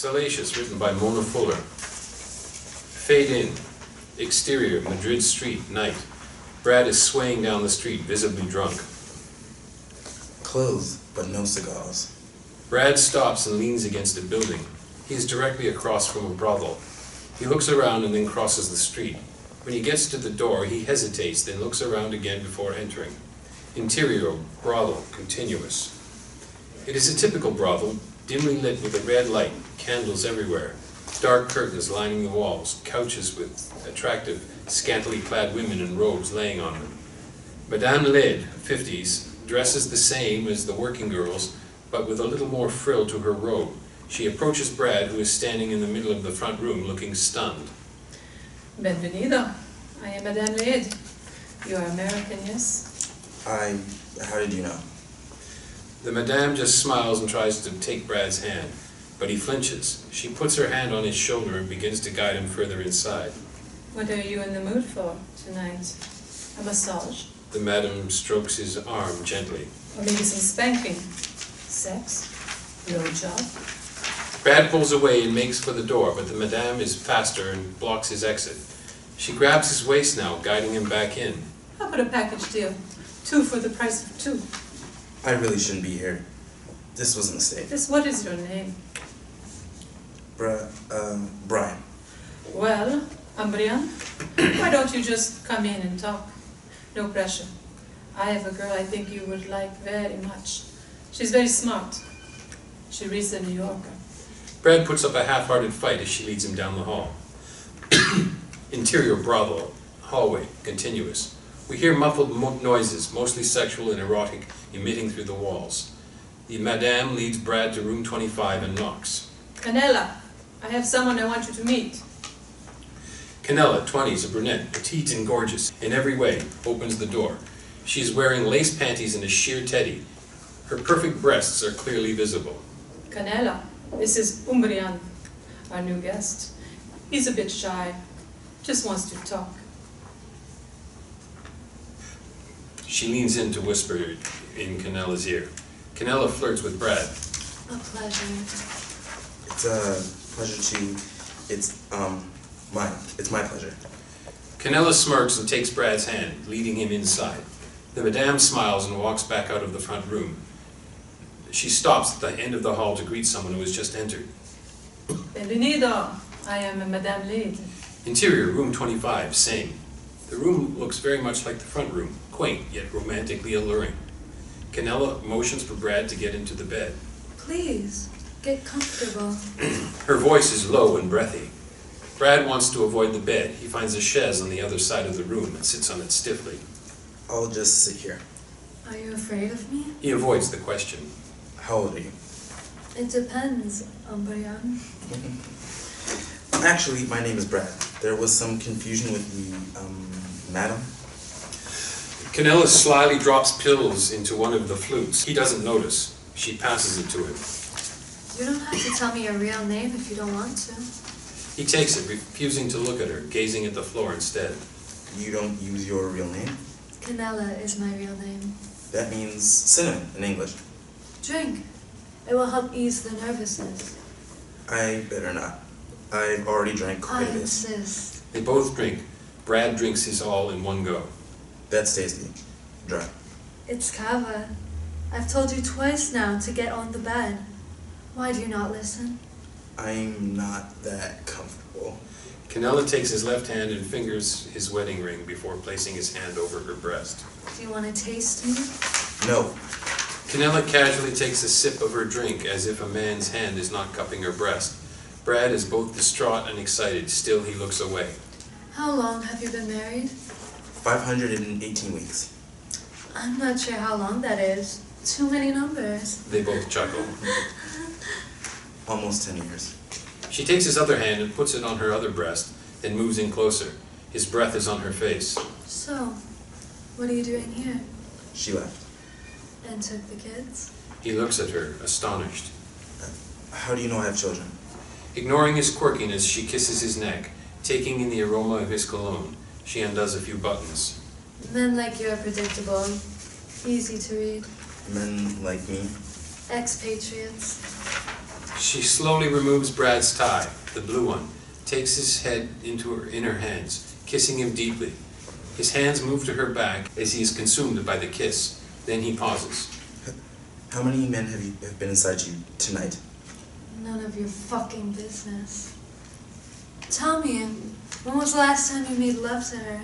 Salacious, written by Mona Fuller. Fade in. Exterior, Madrid street, night. Brad is swaying down the street, visibly drunk. Clothes, but no cigars. Brad stops and leans against a building. He is directly across from a brothel. He looks around and then crosses the street. When he gets to the door, he hesitates, then looks around again before entering. Interior, brothel, continuous. It is a typical brothel, dimly lit with a red light, candles everywhere, dark curtains lining the walls, couches with attractive, scantily clad women in robes laying on them. Madame Leide, 50s, dresses the same as the working girls, but with a little more frill to her robe. She approaches Brad, who is standing in the middle of the front room, looking stunned. Benvenido. I am Madame Leide. You are American, yes? How did you know? The Madame just smiles and tries to take Brad's hand, but he flinches. She puts her hand on his shoulder and begins to guide him further inside. What are you in the mood for tonight? A massage? The Madame strokes his arm gently. Or maybe some spanking? Sex? Blowjob? Brad pulls away and makes for the door, but the Madame is faster and blocks his exit. She grabs his waist now, guiding him back in. How about a package deal? 2 for the price of 2. I really shouldn't be here. This was a mistake. What is your name? Brian. Well, ADRIAN, why don't you just come in and talk? No pressure. I have a girl I think you would like very much. She's very smart. She reads the New Yorker. Brad puts up a half-hearted fight as she leads him down the hall. Interior brothel, hallway, continuous. We hear muffled noises, mostly sexual and erotic, emitting through the walls. The Madame leads Brad to room 25 and knocks. Canela, I have someone I want you to meet. Canela, 20s, a brunette, petite and gorgeous, in every way, opens the door. She is wearing lace panties and a sheer teddy. Her perfect breasts are clearly visible. Canela, this is ADRIAN, our new guest. He's a bit shy, just wants to talk. She leans in to whisper in Canela's ear. Canela flirts with Brad. A pleasure. It's a pleasure to... It's my pleasure. Canela smirks and takes Brad's hand, leading him inside. The Madame smiles and walks back out of the front room. She stops at the end of the hall to greet someone who has just entered. Benvenido. I am Madame Leide. Interior, room 25, same. The room looks very much like the front room, quaint yet romantically alluring. Canela motions for Brad to get into the bed. Please, get comfortable. Her voice is low and breathy. Brad wants to avoid the bed. He finds a chaise on the other side of the room and sits on it stiffly. I'll just sit here. Are you afraid of me? He avoids the question. How old are you? It depends, ADRIAN. Actually, my name is Brad. There was some confusion with the, madam. Canela slyly drops pills into one of the flutes. He doesn't notice. She passes it to him. You don't have to tell me your real name if you don't want to. He takes it, refusing to look at her, gazing at the floor instead. You don't use your real name? Canela is my real name. That means cinnamon in English. Drink. It will help ease the nervousness. I better not. I've already drank quite a I bit. insist. They both drink. Brad drinks his all in one go. That's tasty. Dry. It's cava. I've told you twice now to get on the bed. Why do you not listen? I'm not that comfortable. Canela takes his left hand and fingers his wedding ring before placing his hand over her breast. Do you want to taste me? No. Canela casually takes a sip of her drink as if a man's hand is not cupping her breast. Brad is both distraught and excited. Still, he looks away. How long have you been married? 518 weeks. I'm not sure how long that is. Too many numbers. They both chuckle. Almost 10 years. She takes his other hand and puts it on her other breast, then moves in closer. His breath is on her face. So, what are you doing here? She left. And took the kids? He looks at her, astonished. How do you know I have children? Ignoring his quirkiness, she kisses his neck, taking in the aroma of his cologne. She undoes a few buttons. Men like you are predictable, easy to read. Men like me? Expatriates. She slowly removes Brad's tie, the blue one, takes his head in her hands, kissing him deeply. His hands move to her back as he is consumed by the kiss. Then he pauses. How many men have been inside you tonight? None of your fucking business. Tell me, when was the last time you made love to her?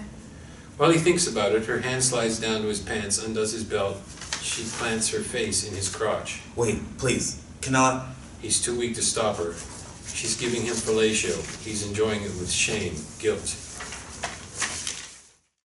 While he thinks about it, her hand slides down to his pants, undoes his belt. She plants her face in his crotch. Wait, please. Canela. He's too weak to stop her. She's giving him fellatio. He's enjoying it with shame, guilt,